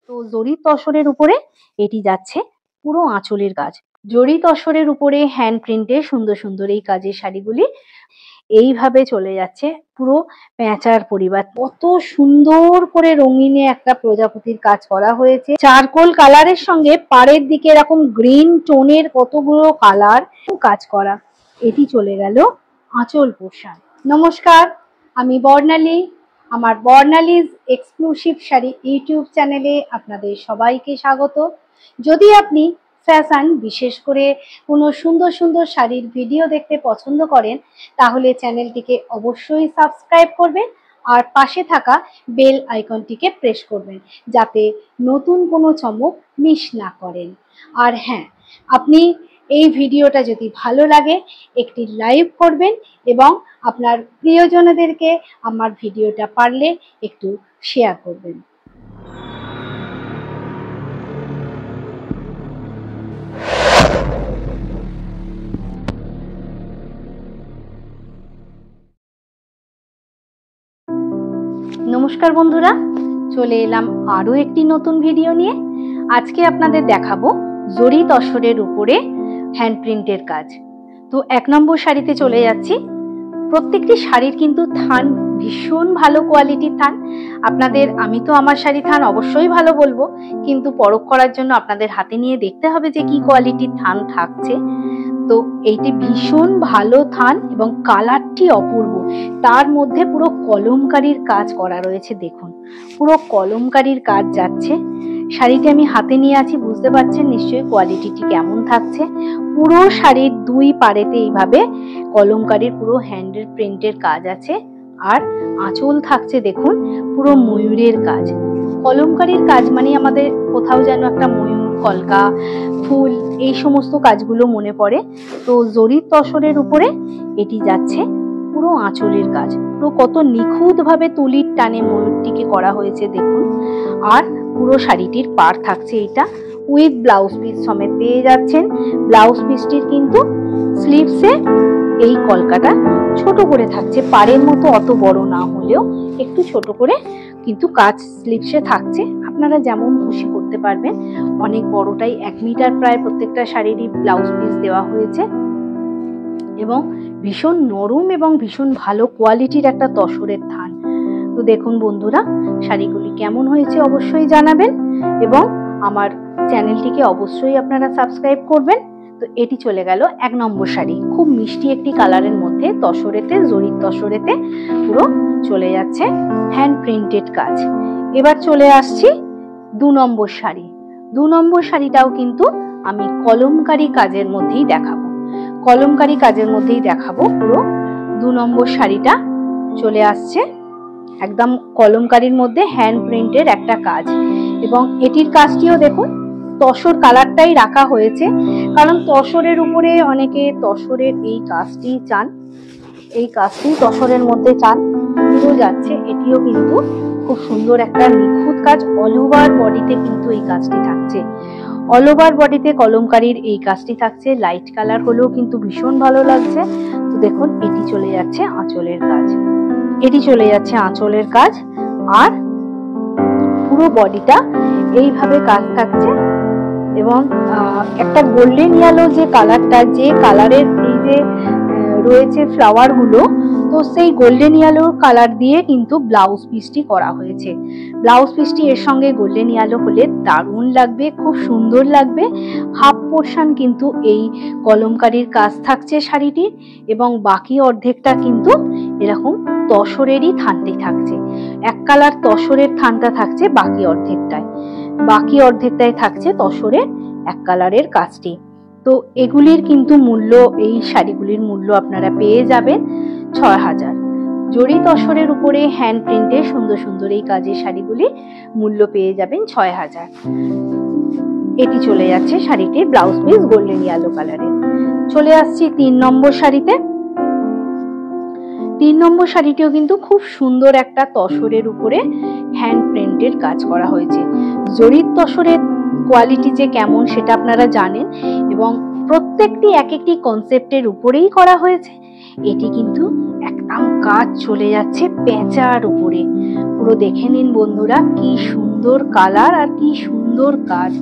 তো জরি তসরের উপরে এটি যাচ্ছে পুরো আঁচলের কাজ। জরি তসরের উপরে হ্যান্ড প্রিন্টে সুন্দর সুন্দর এই কাজের শাড়িগুলি এইভাবে চলে যাচ্ছে পুরো প্যাঁচার পরিবার। কত সুন্দর করে রঙিনে একটা প্রজাপতির কাজ করা হয়েছে। চারকোল কালারের সঙ্গে পাড়ের দিকে এরকম গ্রিন টোনের কতগুলো কালার কাজ করা। এটি চলে গেল আঁচল পোর্শন। নমস্কার, আমি বর্ণালী। আমার বর্ণালীজ এক্সক্লুসিভ শাড়ি ইউটিউব চ্যানেলে আপনাদের সবাইকে স্বাগত। যদি আপনি ফ্যাশন বিশেষ করে কোনো সুন্দর সুন্দর শাড়ির ভিডিও দেখতে পছন্দ করেন তাহলে চ্যানেলটিকে অবশ্যই সাবস্ক্রাইব করবেন আর পাশে থাকা বেল আইকনটিকে প্রেস করবেন যাতে নতুন কোনো চমক মিস না করেন। আর হ্যাঁ, আপনি এই ভিডিওটা যদি ভালো লাগে একটি লাইক করবেন এবং আপনার প্রিয়জনদেরকে আমার ভিডিওটা পারলে একটু শেয়ার করবেন। নমস্কার বন্ধুরা, চলে এলাম আরো একটি নতুন ভিডিও নিয়ে। আজকে আপনাদের দেখাবো জরি তসরের উপরে হ্যান্ড প্রিন্টের কাজ। তো 1 নম্বর শাড়িতে চলে যাচ্ছি। প্রত্যেকটি শাড়ির কিন্তু থান ভীষণ ভালো কোয়ালিটির থান। আমি তো আমার শাড়ি থান অবশ্যই ভালো বলবো, কিন্তু পরখ করার জন্য আপনাদের হাতে নিয়ে দেখতে হবে যে কি কোয়ালিটির থান থাকছে। তো এইটি ভীষণ ভালো থান এবং কালারটি অপূর্ব। তার মধ্যে পুরো কলমকারীর কাজ করা রয়েছে। দেখুন, পুরো কলমকারীর কাজ যাচ্ছে। শাড়িটি আমি হাতে নিয়ে আছি, বুঝতে পারছেন নিশ্চয়ই কোয়ালিটিটি কেমন থাকছে। পুরো শাড়ির দুই পাড়েতে এইভাবে কলমকারীর পুরো হ্যান্ডের প্রিন্টের কাজ আছে। আর আঁচল থাকছে দেখুন পুরো ময়ূরের কাজ। কলমকারীর কাজ মানে আমাদের কোথাও যেন একটা ময়ূর, কলকা, ফুল এই সমস্ত কাজগুলো মনে পড়ে। তো জরির তসরের উপরে এটি যাচ্ছে পুরো আঁচলের কাজ। পুরো কত নিখুঁত ভাবে তুলির টানে ময়ূরটিকে করা হয়েছে দেখুন। আর পুরো শাড়িটির পাড় থাকছে এটা উইথ ব্লাউজ পিস সমেত পেয়ে যাচ্ছেন। ব্লাউজ পিসটির কিন্তু স্লিভসে এই কলকাটা ছোট করে থাকছে, পাড়ের মতো অত বড় না হলেও একটু ছোট করে কিন্তু কাজ স্লিভসে থাকছে। আপনারা যেমন খুশি করতে পারবেন। অনেক বড়টাই 1 মিটার প্রায় প্রত্যেকটা শাড়িরই ব্লাউজ পিস দেওয়া হয়েছে এবং ভীষণ নরম এবং ভীষণ ভালো কোয়ালিটির একটা তসরের থান। তো দেখুন বন্ধুরা, শাড়িগুলি কেমন হয়েছে অবশ্যই জানাবেন এবং আমার চ্যানেলটিকে অবশ্যই আপনারা সাবস্ক্রাইব করবেন। তো এটি চলে গেল 1 নম্বর শাড়ি। খুব মিষ্টি একটি কালারের মধ্যে তসরেতে, জরির তসরেতে পুরো চলে যাচ্ছে হ্যান্ড প্রিন্টেড কাজ। এবার চলে আসছি 2 নম্বর শাড়ি। 2 নম্বর শাড়িটাও কিন্তু আমি কলমকারী কাজের মধ্যেই দেখাবো। কলমকারী কাজের মধ্যেই দেখাবো। পুরো 2 নম্বর শাড়িটা চলে আসছে একদম কলমকারীর মধ্যে হ্যান্ড প্রিন্টের একটা কাজ এবং এটির কাজটিও দেখুন তসর কালারটাই রাখা হয়েছে, কারণ তসরের উপরে অনেকে তসরের এই কাজটি চান, এই কাজটি তসরের মধ্যে চান, পুরো যাচ্ছে। এটিও কিন্তু খুব সুন্দর একটা নিখুঁত কাজ। অল ওভার বডিতে কিন্তু এই কাজটি থাকছে। অল ওভার বডিতে কলমকারীর এই কাজটি থাকছে। লাইট কালার হলেও কিন্তু ভীষণ ভালো লাগছে। তো দেখুন, এটি চলে যাচ্ছে আঁচলের কাজ। এটি চলে যাচ্ছে আঁচলের কাজ আর পুরো বডিটা এইভাবে কাজ থাকছে এবং একটা গোল্ডেন ইয়েলো যে কালারটা, যে কালারের এই যে রয়েছে ফ্লাওয়ার গুলো, তো সেই গোল্ডেন ইয়েলো কালার দিয়ে কিন্তু ব্লাউজ পিসটি করা হয়েছে। ব্লাউজ পিসটি এর সঙ্গে গোল্ডেন ইয়েলো হলে দারুণ লাগবে, খুব সুন্দর লাগবে। হাফ পোর্শন কিন্তু এই কলমকারীর কাজ থাকছে শাড়িটির এবং বাকি অর্ধেকটা কিন্তু এরকম তসরেরই থানটি থাকছে। 1 কালার তসরের থানটা থাকছে বাকি অর্ধেকটাই থাকছে তসরের 1 কালারের কাজটি। তো এগুলির কিন্তু মূল্য, এই শাড়িগুলির মূল্য আপনারা পেয়ে যাবেন 6000। জরি তসরের উপরে হ্যান্ড প্রিন্টে সুন্দর সুন্দর এই কাজের শাড়িগুলি মূল্য পেয়ে যাবেন 6000। এটি চলে যাচ্ছে শাড়িটির ব্লাউজ পিস গোল্ডেন ইয়েলো কালারের। চলে আসছি 3 নম্বর শাড়িতে। 3 নম্বর শাড়িটিও কিন্তু খুব সুন্দর একটা তসরের উপরে হ্যান্ড প্রিন্টের কাজ করা হয়েছে। জরির তসরের কোয়ালিটি যে কেমন সেটা আপনারা জানেন এবং প্রত্যেকটি এক একটি কনসেপ্টের উপরেই করা হয়েছে। এটি কিন্তু একদম কাজ চলে যাচ্ছে পেঁচার উপরে। পুরো দেখে নিন বন্ধুরা, কি সুন্দর সুন্দর কালার আর কি সুন্দর কাজ।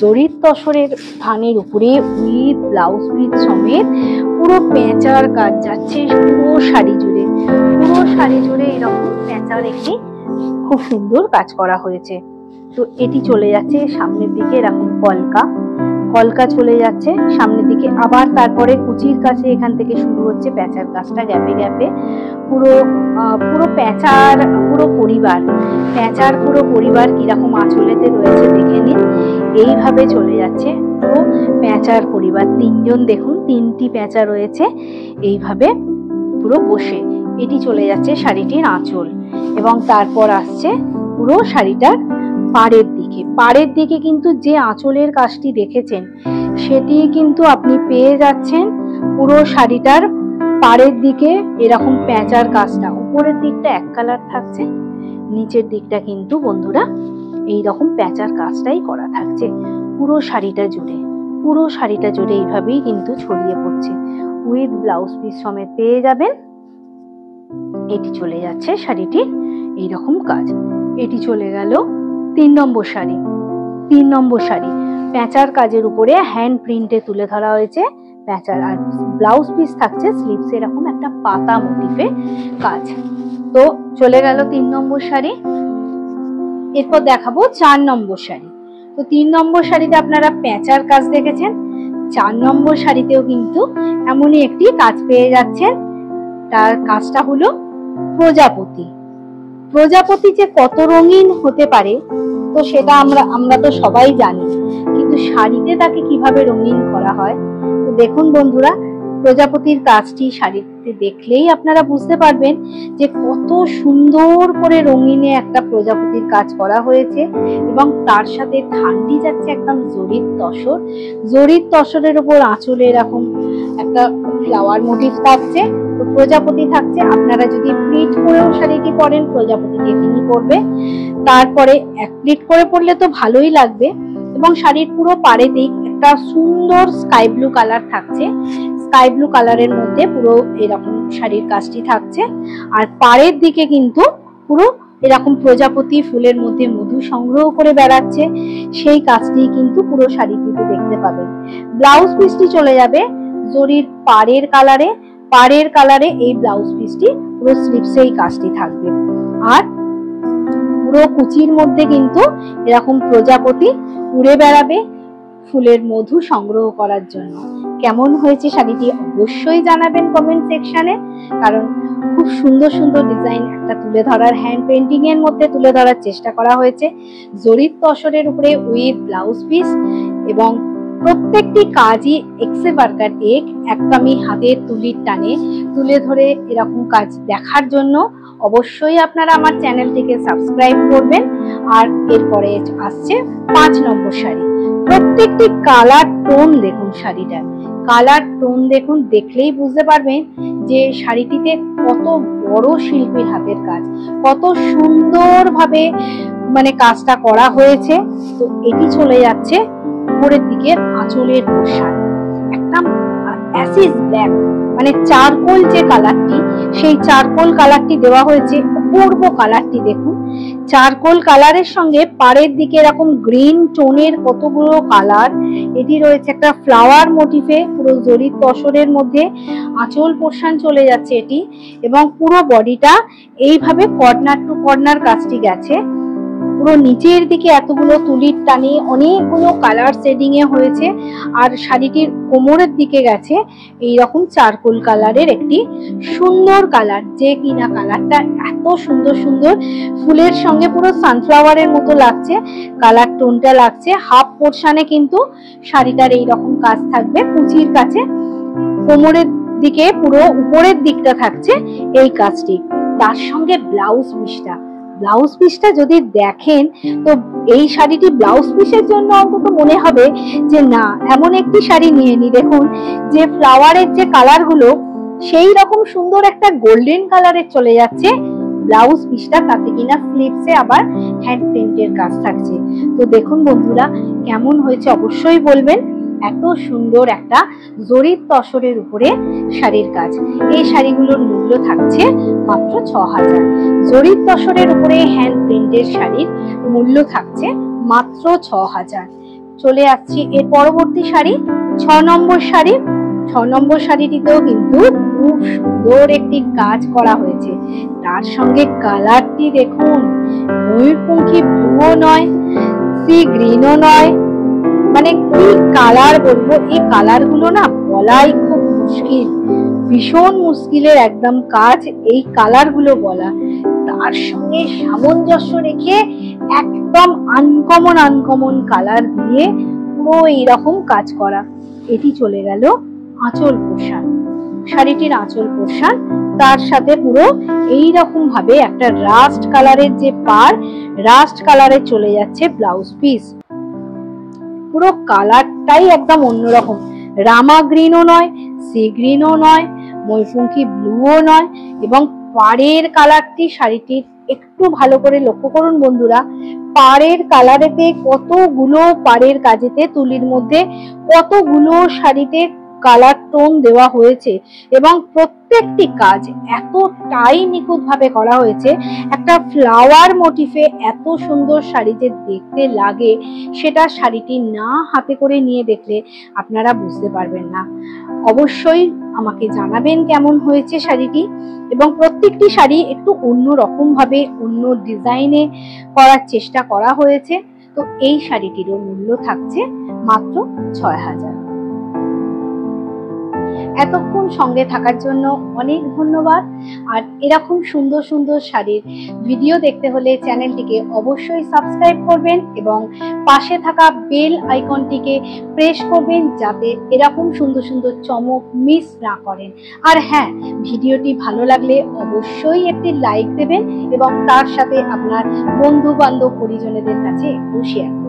জরির তসরের থানের উপরে উইথ ব্লাউজ পিস সমেত পুরো পেঁচার কাজ যাচ্ছে পুরো শাড়ি জুড়ে। পুরো শাড়ি জুড়ে এরকম পেঁচার একটি খুব সুন্দর কাজ করা হয়েছে। তো এটি চলে যাচ্ছে সামনের দিকে এরকম কলকা কলকা চলে যাচ্ছে সামনের দিকে, আবার তারপরে কুচির কাছে এখান থেকে শুরু হচ্ছে পেঁচার কাজটা গ্যাপে গ্যাপে। পুরো পুরো পেঁচার পুরো পরিবার কিরকম আঁচলেতে রয়েছে দেখে নিন। এইভাবে চলে যাচ্ছে পুরো পেঁচার পরিবার, তিনজন দেখুন, তিনটি পেঁচা রয়েছে এইভাবে পুরো বসে। এটি চলে যাচ্ছে শাড়িটির আঁচল এবং তারপর আসছে পুরো শাড়িটার পাড়ের দিকে কিন্তু যে আঁচলের কাজটি দেখেছেন সেটি কিন্তু আপনি পেয়ে যাচ্ছেন পুরো শাড়িটার পাড়ের দিকে এরকম পেঁচার কাজটা। উপরের দিকটা এক কালার থাকছে, নিচের দিকটা কিন্তু বন্ধুরা এইরকম পেঁচার কাজটাই করা থাকছে পুরো শাড়িটা জুড়ে এইভাবেই কিন্তু ছড়িয়ে পড়ছে। উইথ ব্লাউজ পিস সমেত পেয়ে যাবেন। এটি চলে যাচ্ছে শাড়িটির এইরকম কাজ। এটি চলে গেল 3 নম্বর শাড়ি। পেঁচার কাজের উপরে হ্যান্ড প্রিন্টে তুলে ধরা হয়েছে পেঁচার, আর ব্লাউজ পিস থাকছে স্লিভস এরকম একটা পাতা মোটিফে কাজ। তো চলে গেল 3 নম্বর শাড়ি। এরপর দেখাবো 4 নম্বর শাড়ি। তো 3 নম্বর শাড়িতে আপনারা পেঁচার কাজ দেখেছেন, 4 নম্বর শাড়িতেও কিন্তু এমনই একটি কাজ পেয়ে যাচ্ছেন। তার কাজটা হলো প্রজাপতি যে কত রঙিন হতে পারে তো সেটা আমরা তো সবাই জানি, কিন্তু শাড়িতে তাকে কিভাবে রঙিন করা হয়। তো দেখুন বন্ধুরা, প্রজাপতির কাজটি শাড়িতে দেখলেই আপনারা বুঝতে পারবেন যে কত সুন্দর করে রঙিনে একটা প্রজাপতির কাজ করা হয়েছে এবং তার সাথে থানটি যাচ্ছে একদম জরির তসরের উপর আঁচলে এরকম একটা ফ্লাওয়ার মোটিভ থাকছে। তো প্রজাপতি থাকছে, আপনারা যদি প্লিট করেও শাড়িটি পরেন প্রজাপতি টেকিনি পরবে, তারপরে এক প্লিট করে পরলে তো ভালোই লাগবে। এবং শাড়ির পুরো পাড়েতেই একটা সুন্দর স্কাই ব্লু কালার থাকছে, স্কাই ব্লু কালারের মধ্যে পুরো এরকম শাড়ির কাজটি থাকছে। আর পাড়ের দিকে কিন্তু পুরো এরকম প্রজাপতি ফুলের মধ্যে মধু সংগ্রহ করে বেড়াচ্ছে, সেই কাজটি কিন্তু পুরো শাড়িটিতে দেখতে পাবেন। ব্লাউজ পিসটি চলে যাবে জরির পাড়ের কালারে এই ব্লাউজ পিসটি পুরো স্লিভসে এই কাজটি থাকবে। আর পুরো কুচির মধ্যে কিন্তু এরকম প্রজাপতি উড়ে বেড়াবে ফুলের মধু সংগ্রহ করার জন্য। কেমন হয়েছে শাড়িটি অবশ্যই জানাবেন কমেন্ট সেকশনে, কারণ খুব সুন্দর সুন্দর ডিজাইন একটা তুলে ধরার, হ্যান্ড পেন্টিং এর মধ্যে তুলে ধরার চেষ্টা করা হয়েছে জরির তসরের উপরে উইথ ব্লাউজ পিস। এবং প্রত্যেকটি কাজই এক্সে বার্কার একদমই হাতের তুলির টানে তুলে ধরে এরকম কাজ দেখার জন্য অবশ্যই আপনারা আমার চ্যানেলটিকে সাবস্ক্রাইব করবেন। আর এরপরে আসছে 5 নম্বর শাড়ি। প্রত্যেকটি কালার টোন দেখুন, শাড়িটার কালার টোন দেখুন, দেখলেই বুঝতে পারবেন যে শাড়িটিতে কত বড় শিল্পীর হাতের কাজ, কত সুন্দরভাবে মানে কাজটা করা হয়েছে। তো এটি চলে যাচ্ছে উপরের দিকে আঁচলের পোর্শন, একদম অ্যাসিড ব্ল্যাক মানে চারকোল যে কালারটি, সেই চারকোল কালারটি দেওয়া হয়েছে। অপূর্ব কালারটি দেখুন, চারকোল কালারের সঙ্গে পাড়ের দিকে এরকম গ্রিন টোনের কতগুলো কালার। এটি রয়েছে একটা ফ্লাওয়ার মোটিফে পুরো জরির তসরের মধ্যে, আঁচল পোর্শন চলে যাচ্ছে এটি, এবং পুরো বডিটা এইভাবে কর্নার টু কর্নার কাজটি গেছে। পুরো নিচের দিকে এতগুলো তুলির টানে অনেকগুলো কালার শেডিং এ হয়েছে। আর শাড়িটির কোমরের দিকে গেছে এইরকম চারকোল কালারের একটি সুন্দর কালার, যে কিনা কালারটা এত সুন্দর সুন্দর ফুলের সঙ্গে পুরো সানফ্লাওয়ারের মতো লাগছে, কালার টোনটা লাগছে। হাফ পোর্শনে কিন্তু শাড়িটার এইরকম কাজ থাকবে কুচির কাছে, কোমরের দিকে পুরো উপরের দিকটা থাকছে এই কাজটি। তার সঙ্গে ব্লাউজ পিসটা যদি দেখেন তো এই শাড়িটি ব্লাউজ পিসের জন্য অন্তত মনে হবে যে না, এমন একটি শাড়ি নিয়ে নি। দেখুন যে ফ্লাওয়ারের যে কালার গুলো সেই রকম সুন্দর একটা গোল্ডেন কালারের চলে যাচ্ছে ব্লাউজ পিসটা, তাতে কিনা স্লিভসে আবার হ্যান্ড প্রিন্টের কাজ থাকছে। তো দেখুন বন্ধুরা, কেমন হয়েছে অবশ্যই বলবেন। এত সুন্দর একটা জরির তসরের উপরে শাড়ির কাজ। এই শাড়িগুলোর মূল্য থাকছে মাত্র ৬,০০০। জরির তসরের উপরে হ্যান্ড প্রিন্টের শাড়ির মূল্য থাকছে মাত্র ৬,০০০। চলে আসছি এর পরবর্তী শাড়ি, ৬ নম্বর শাড়ি। ৬ নম্বর শাড়িটিতেও কিন্তু খুব সুন্দর একটি কাজ করা হয়েছে। তার সঙ্গে কালারটি দেখুন, ময়ূরপঙ্খী ব্লুও নয়, সি গ্রিনও নয়, মানে কি কালার বলবো, এই কালার গুলো না বলাই খুব মুশকিল, ভীষণ মুশকিলের একদম কাজ এই কালার গুলো বলা। তার সঙ্গে সামঞ্জস্য রেখে একদম আনকমন কালার দিয়ে পুরো এইরকম কাজ করা। এটি চলে গেল আঁচল পোর্শন, শাড়িটির আঁচল পোর্শন। তার সাথে পুরো এইরকম ভাবে একটা রাস্ট কালারের যে পার, রাস্ট কালারে চলে যাচ্ছে ব্লাউজ পিস। পুরো কালারটাই একদম অন্যরকম, রামা গ্রিনও নয়, সি গ্রিনও নয়, ময়ূরপঙ্খী ব্লুও নয়, এবং পাড়ের কালারটি শাড়িটির একটু ভালো করে লক্ষ্য করুন বন্ধুরা, পাড়ের কালারেতে কতগুলো, পাড়ের কাজেতে তুলির মধ্যে কতগুলো শাড়িতে কালার টোন দেওয়া হয়েছে, এবং প্রত্যেকটি কাজ এতটাই নিখুঁত ভাবে করা হয়েছে। একটা ফ্লাওয়ার মোটিফে এত সুন্দর শাড়ি যে দেখতে লাগে, সেটা শাড়িটি না হাতে করে নিয়ে দেখলে আপনারা বুঝতে পারবেন না। অবশ্যই আমাকে জানাবেন কেমন হয়েছে শাড়িটি। এবং প্রত্যেকটি শাড়ি একটু অন্য রকম ভাবে, অন্য ডিজাইনে করার চেষ্টা করা হয়েছে। তো এই শাড়িটিরও মূল্য থাকছে মাত্র ৬,০০০। এতক্ষণ সঙ্গে থাকার জন্য অনেক ধন্যবাদ। আর এরকম সুন্দর সুন্দর শাড়ির ভিডিও দেখতে হলে চ্যানেলটিকে অবশ্যই সাবস্ক্রাইব করবেন এবং পাশে থাকা বেল আইকনটিকে প্রেস করবেন, যাতে এরকম সুন্দর সুন্দর চমক মিস না করেন। আর হ্যাঁ, ভিডিওটি ভালো লাগলে অবশ্যই একটি লাইক দেবেন এবং তার সাথে আপনার বন্ধু বান্ধব পরিজনদের কাছে একটু শেয়ার করবেন।